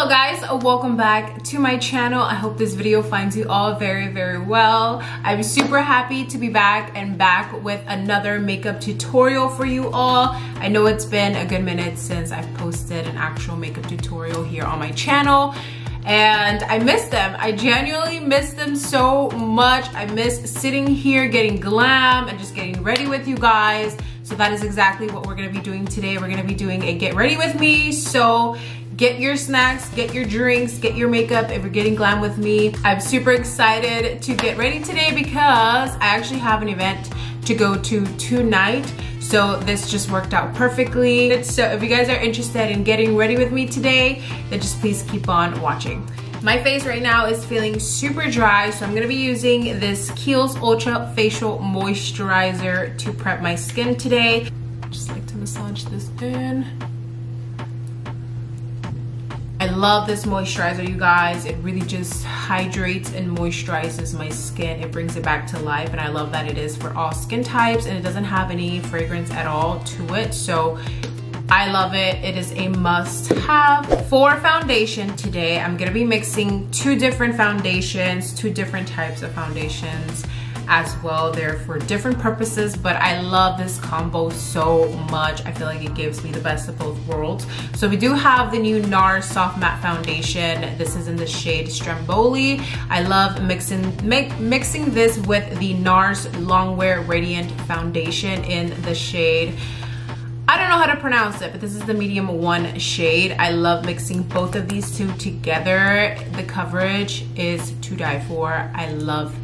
Hello guys, welcome back to my channel. I hope this video finds you all very well. I'm super happy to be back with another makeup tutorial for you all. I know it's been a good minute since I've posted an actual makeup tutorial here on my channel, and I miss them. I genuinely miss them so much. I miss sitting here getting glam and just getting ready with you guys. So that is exactly what we're gonna be doing today. We're gonna be doing a get ready with me. So get your snacks, get your drinks, get your makeup if you're getting glam with me. I'm super excited to get ready today because I actually have an event to go to tonight. So this just worked out perfectly. So if you guys are interested in getting ready with me today, then just please keep on watching. My face right now is feeling super dry, so I'm gonna be using this Kiehl's Ultra Facial Moisturizer to prep my skin today. Just like to massage this in. I love this moisturizer, you guys. It really just hydrates and moisturizes my skin. It brings it back to life, and I love that it is for all skin types, and it doesn't have any fragrance at all to it. So I love it. It is a must-have. For foundation today, I'm gonna be mixing two different foundations, two different types of foundations as well. They're for different purposes, but I love this combo so much. I feel like it gives me the best of both worlds. So we do have the new Nars Soft Matte Foundation. This is in the shade Stromboli. I love mixing this with the Nars Longwear Radiant Foundation in the shade, I don't know how to pronounce it, but this is the medium 1 shade. I love mixing both of these two together. The coverage is to die for. I love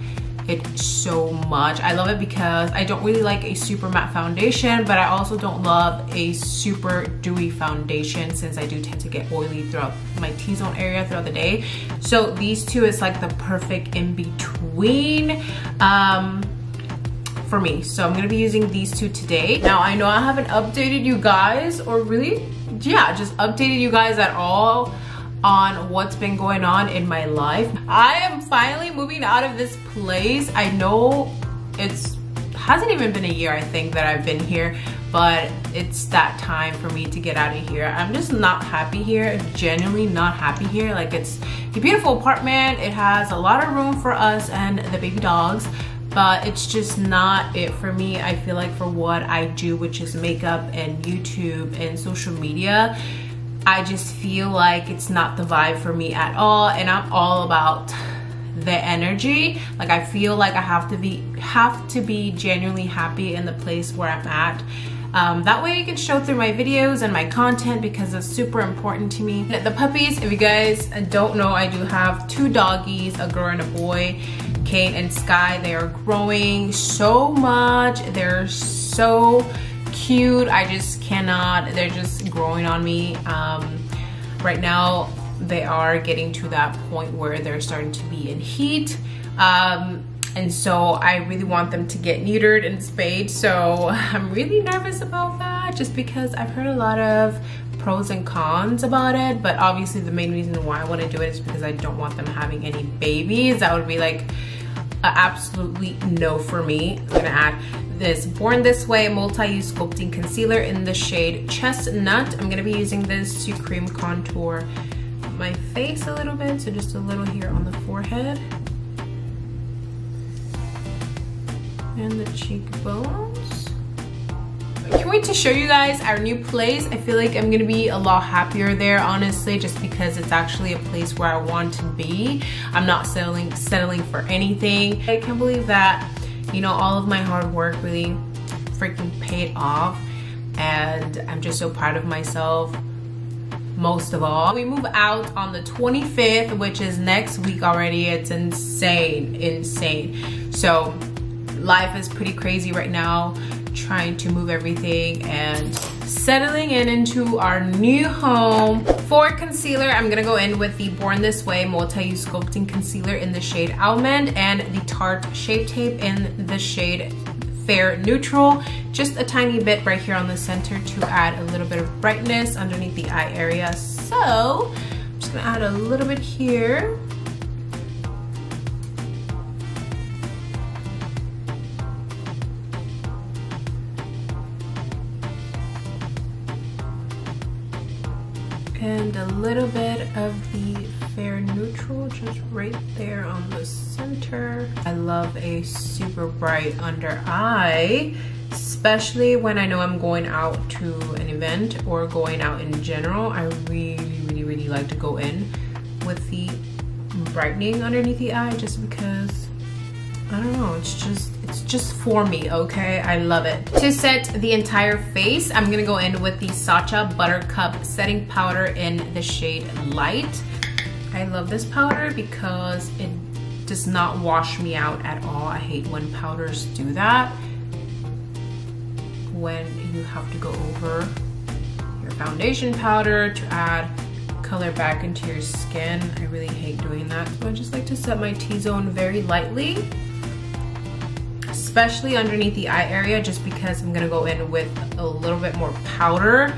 it so much. I love it because I don't really like a super matte foundation, but I also don't love a super dewy foundation since I do tend to get oily throughout my T-zone area throughout the day. So these two is like the perfect in between for me. So I'm gonna be using these two today. Now I know I haven't updated you guys, or really, yeah, just updated you guys at all on what's been going on in my life. I am finally moving out of this place. I know hasn't even been a year, I think, that I've been here, but it's that time for me to get out of here. I'm just not happy here, genuinely not happy here. Like, it's a beautiful apartment. It has a lot of room for us and the baby dogs, but it's just not it for me. I feel like for what I do, which is makeup and YouTube and social media, I just feel like it's not the vibe for me at all, and I'm all about the energy. Like, I feel like I have to be genuinely happy in the place where I'm at. That way it can show through my videos and my content because it's super important to me. The puppies, if you guys don't know, I do have two doggies, a girl and a boy, Kate and Sky. They are growing so much. They're so cute. I just cannot, they're just growing on me. Right now they are getting to that point where they're starting to be in heat, and so I really want them to get neutered and spayed. So I'm really nervous about that, just because I've heard a lot of pros and cons about it, but obviously the main reason why I want to do it is because I don't want them having any babies. That would be like absolutely no for me. I'm gonna add this Born This Way multi-use sculpting concealer in the shade Chestnut. I'm gonna be using this to cream contour my face a little bit, so just a little here on the forehead and the cheekbones. I can't wait to show you guys our new place. I feel like I'm gonna be a lot happier there, honestly, just because it's actually a place where I want to be. I'm not settling for anything. I can't believe that, you know, all of my hard work really freaking paid off, and I'm just so proud of myself. Most of all, we move out on the 25th, which is next week already. It's insane. So life is pretty crazy right now, trying to move everything and settling into our new home. For concealer, I'm gonna go in with the Born This Way multi-use sculpting concealer in the shade Almond and the Tarte Shape Tape in the shade Fair Neutral. Just a tiny bit right here on the center to add a little bit of brightness underneath the eye area. So I'm just gonna add a little bit here. And a little bit of the right there on the center. I love a super bright under eye, especially when I know I'm going out to an event or going out in general. I really like to go in with the brightening underneath the eye, just because, I don't know, it's just for me, okay? I love it. To set the entire face, I'm gonna go in with the Sacha Buttercup setting powder in the shade Light. I love this powder because it does not wash me out at all. I hate when powders do that, when you have to go over your foundation powder to add color back into your skin. I really hate doing that. So I just like to set my T-zone very lightly, especially underneath the eye area, just because I'm gonna go in with a little bit more powder,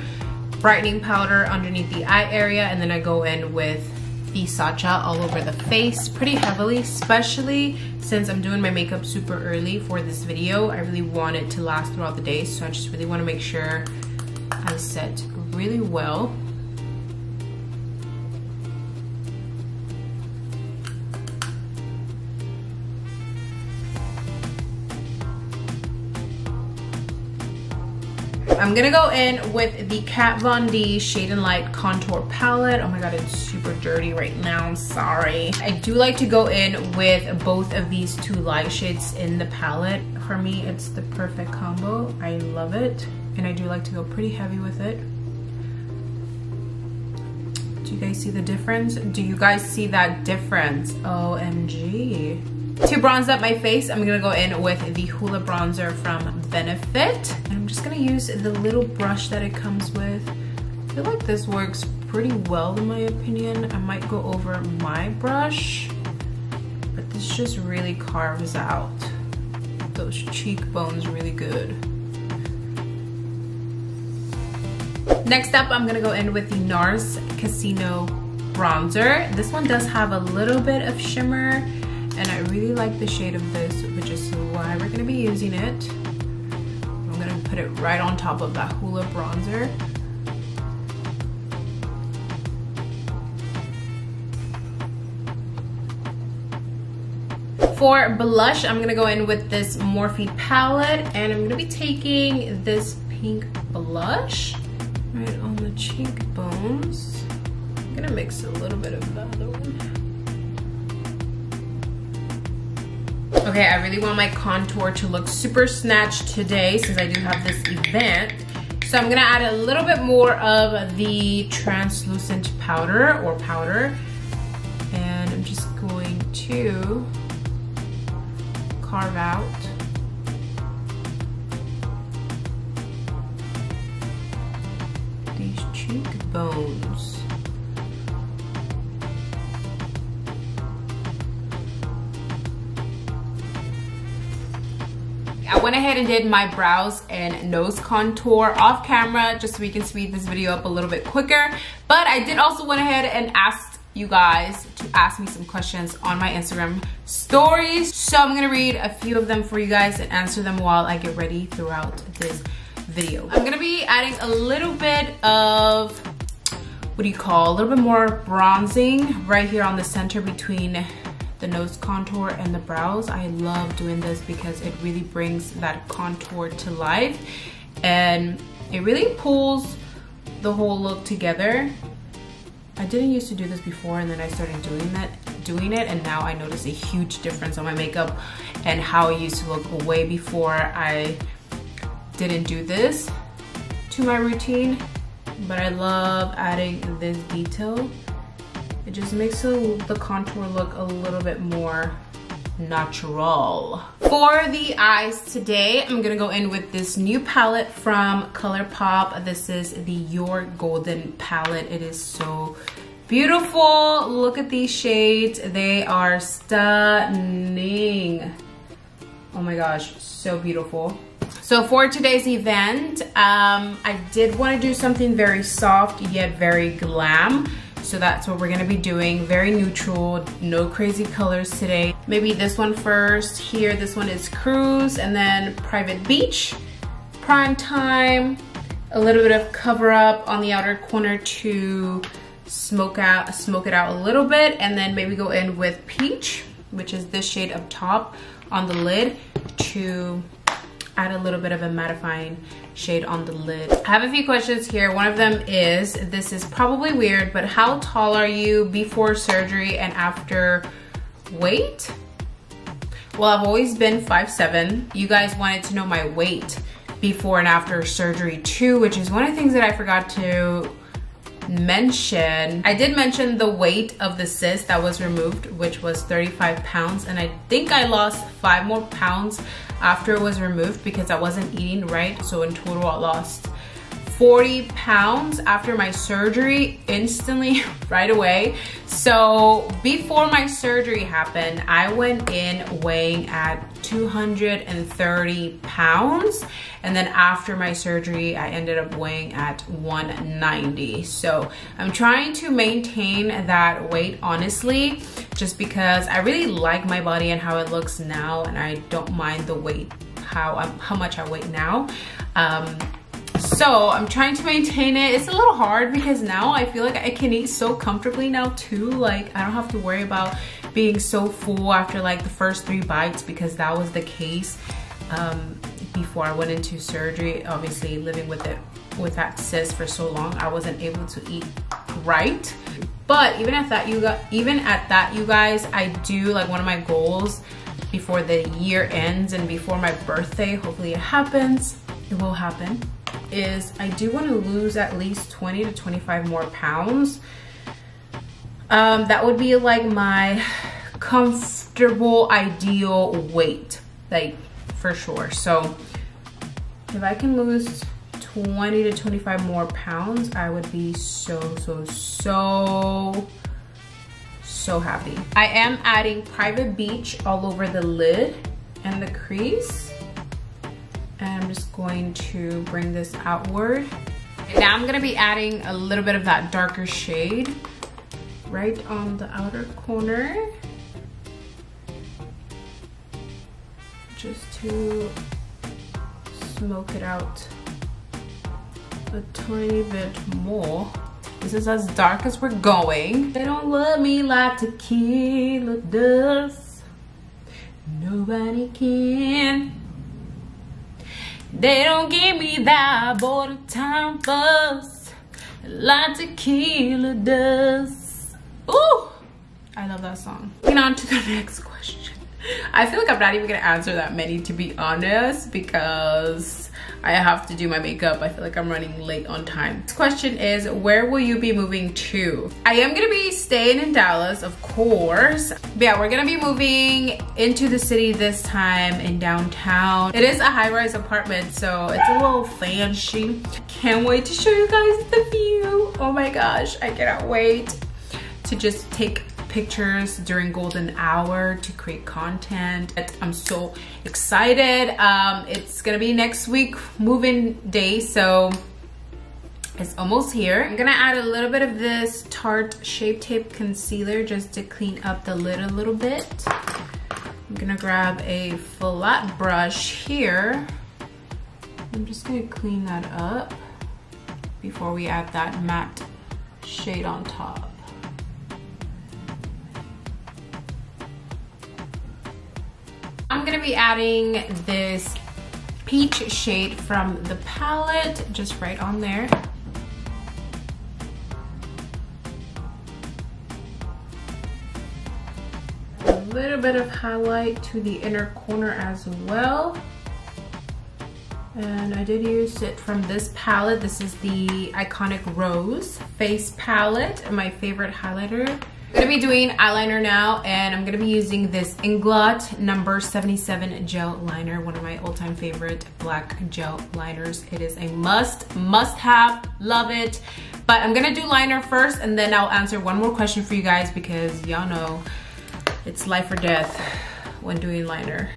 brightening powder underneath the eye area, and then I go in with the Sacha all over the face pretty heavily, especially since I'm doing my makeup super early for this video. I really want it to last throughout the day, so I just really want to make sure I set really well. I'm gonna go in with the Kat Von D Shade and Light Contour Palette. Oh my god, it's super dirty right now, I'm sorry. I do like to go in with both of these two light shades in the palette. For me, it's the perfect combo. I love it. And I do like to go pretty heavy with it. Do you guys see the difference? Do you guys see that difference? OMG. To bronze up my face, I'm gonna go in with the Hoola bronzer from Benefit. And I'm just gonna use the little brush that it comes with. I feel like this works pretty well in my opinion. I might go over my brush, but this just really carves out those cheekbones really good. Next up, I'm gonna go in with the Nars Casino bronzer. This one does have a little bit of shimmer, and I really like the shade of this, which is why we're gonna be using it. I'm gonna put it right on top of that Hoola bronzer. For blush, I'm gonna go in with this Morphe palette, and I'm gonna be taking this pink blush right on the cheekbones. I'm gonna mix a little bit of the other one. Okay, I really want my contour to look super snatched today since I do have this event. So I'm gonna add a little bit more of the translucent powder or powder. And I'm just going to carve out these cheekbones. I went ahead and did my brows and nose contour off camera just so we can speed this video up a little bit quicker. But I did also went ahead and asked you guys to ask me some questions on my Instagram stories. So I'm gonna read a few of them for you guys and answer them while I get ready throughout this video. I'm gonna be adding a little bit of, what do you call, a little bit more bronzing right here on the center between the nose contour and the brows. I love doing this because it really brings that contour to life and it really pulls the whole look together. I didn't used to do this before, and then I started doing it, and now I notice a huge difference on my makeup and how it used to look way before I didn't do this to my routine. But I love adding this detail. It just makes the contour look a little bit more natural. For the eyes today, I'm gonna go in with this new palette from ColourPop. This is the Your Golden palette. It is so beautiful. Look at these shades. They are stunning. Oh my gosh, so beautiful. So for today's event, I did want to do something very soft yet very glam. So that's what we're gonna be doing. Very neutral, no crazy colors today. Maybe this one first. Here, this one is Cruise, and then Private Beach, Prime Time, a little bit of Cover Up on the outer corner to smoke it out a little bit, and then maybe go in with peach, which is this shade up top on the lid, to add a little bit of a mattifying shade on the lid. I have a few questions here. One of them is, this is probably weird, but how tall are you before surgery and after weight? Well, I've always been 5'7". You guys wanted to know my weight before and after surgery too, which is one of the things that I forgot to mention. I did mention the weight of the cyst that was removed, which was 35 pounds, and I think I lost 5 more pounds after it was removed because I wasn't eating right. So in total I lost 40 pounds after my surgery instantly, right away. So before my surgery happened, I went in weighing at 230 pounds. And then after my surgery, I ended up weighing at 190. So I'm trying to maintain that weight, honestly, just because I really like my body and how it looks now. And I don't mind the weight, how much I weigh now. So I'm trying to maintain it. It's a little hard because now I feel like I can eat so comfortably now too. Like I don't have to worry about being so full after like the first 3 bites, because that was the case before I went into surgery. Obviously living with that cyst for so long, I wasn't able to eat right. But even at that, you guys, I do, like, one of my goals before the year ends and before my birthday, hopefully it happens, it will happen, is I do want to lose at least 20 to 25 more pounds. That would be like my comfortable ideal weight, like, for sure. So if I can lose 20 to 25 more pounds, I would be so happy. I am adding Private Beach all over the lid and the crease. And I'm just going to bring this outward. Now I'm gonna be adding a little bit of that darker shade right on the outer corner, just to smoke it out a tiny bit more. This is as dark as we're going. They don't love me like tequila does. Nobody can. They don't give me that border time buzz like tequila does. Ooh, I love that song. Moving on to the next question. I feel like I'm not even gonna answer that many, to be honest, because I have to do my makeup. I feel like I'm running late on time. This question is, where will you be moving to? I am gonna be staying in Dallas, of course. But yeah, we're gonna be moving into the city this time, in downtown. It is a high-rise apartment, so it's a little fancy. Can't wait to show you guys the view. Oh my gosh, I cannot wait to just take pictures during golden hour to create content. I'm so excited. It's gonna be next week, move-in day, so it's almost here. I'm gonna add a little bit of this Tarte Shape Tape Concealer just to clean up the lid a little bit. I'm gonna grab a flat brush here. I'm just gonna clean that up before we add that matte shade on top. I'm gonna be adding this peach shade from the palette just right on there. A little bit of highlight to the inner corner as well. And I did use it from this palette. This is the Iconic Rose Face Palette, my favorite highlighter. I'm gonna be doing eyeliner now, and I'm gonna be using this Inglot number 77 gel liner, one of my all-time favorite black gel liners. It is a must have, love it. But I'm gonna do liner first, and then I'll answer one more question for you guys, because y'all know it's life or death when doing liner.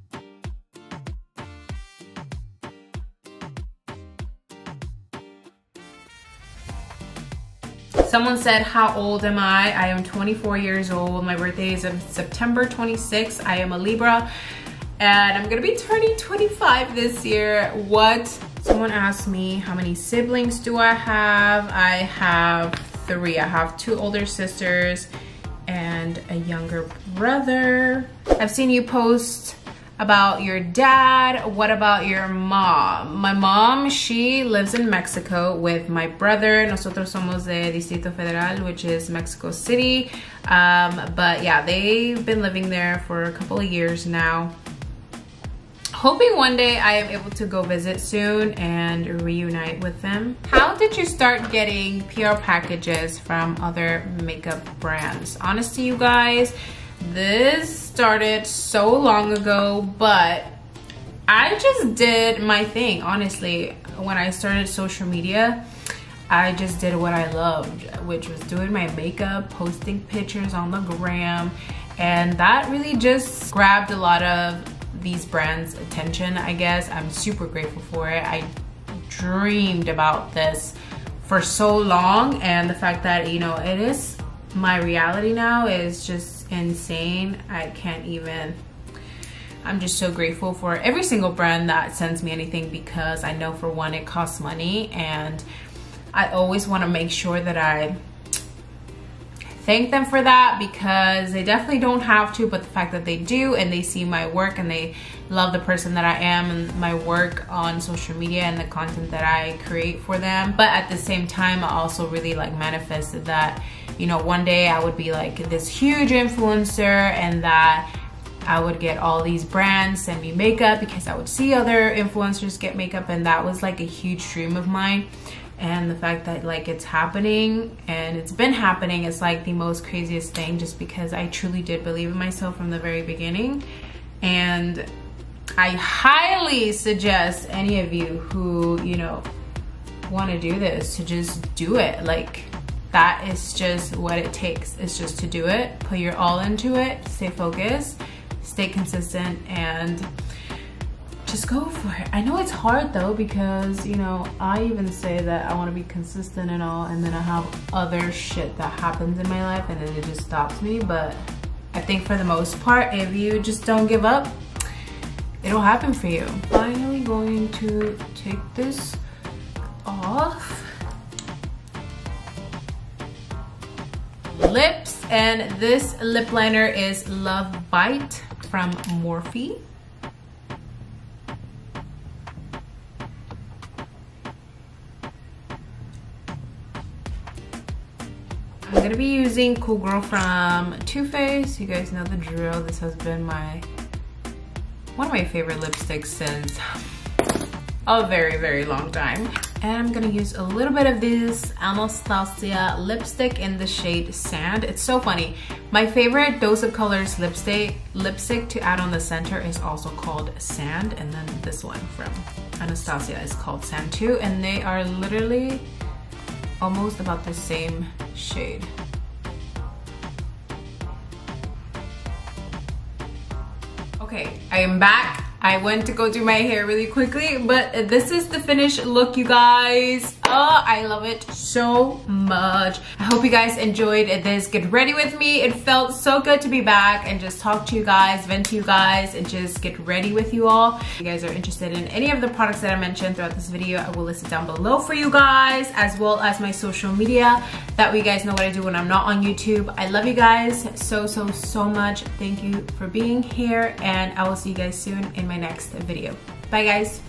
Someone said, how old am I? I am 24 years old. My birthday is on September 26th. I am a Libra, and I'm gonna be turning 25 this year. What? Someone asked me, how many siblings do I have? I have three. I have two older sisters and a younger brother. I've seen you post about your dad. What about your mom? My mom, she lives in Mexico with my brother. Nosotros somos de Distrito Federal, which is Mexico City. But yeah, they've been living there for a couple of years now. Hoping one day I am able to go visit soon and reunite with them. How did you start getting PR packages from other makeup brands? Honestly, you guys, this started so long ago, but I just did my thing. Honestly, when I started social media, I just did what I loved, which was doing my makeup, posting pictures on the gram, and that really just grabbed a lot of these brands' attention, I guess. I'm super grateful for it. I dreamed about this for so long, and the fact that, you know, it is my reality now is just insane. I can't even. I'm just so grateful for every single brand that sends me anything, because I know, for one, it costs money, and I always want to make sure that I thank them for that, because they definitely don't have to, but the fact that they do, and they see my work and they love the person that I am and my work on social media and the content that I create for them. But at the same time, I also really like manifested that, you know, one day I would be like this huge influencer, and that I would get all these brands send me makeup, because I would see other influencers get makeup, and that was like a huge dream of mine. And the fact that like it's happening, and it's been happening, is like the most craziest thing, just because I truly did believe in myself from the very beginning. And I highly suggest any of you who, you know, want to do this to just do it. Like, that is just what it takes. It's just to do it, put your all into it, stay focused, stay consistent, and just go for it. I know it's hard though, because, you know, I even say that I want to be consistent and all, and then I have other shit that happens in my life, and then it just stops me. But I think for the most part, if you just don't give up, it'll happen for you. Finally going to take this off. Lips, and this lip liner is Love Bite from Morphe. I'm gonna be using Cool Girl from Too Faced. You guys know the drill. This has been one of my favorite lipsticks since a very, very long time. And I'm gonna use a little bit of this Anastasia lipstick in the shade Sand. It's so funny. My favorite Dose of Colors lipstick to add on the center is also called Sand, and then this one from Anastasia is called Sand too, and they are literally almost about the same shade. Okay, I am back. I went to go do my hair really quickly, but this is the finished look, you guys. Oh, I love it so much. I hope you guys enjoyed this get ready with me. It felt so good to be back and just talk to you guys, vent to you guys, and just get ready with you all. If you guys are interested in any of the products that I mentioned throughout this video, I will list it down below for you guys, as well as my social media. That way you guys know what I do when I'm not on YouTube. I love you guys so much. Thank you for being here, and I will see you guys soon in my next video. Bye guys.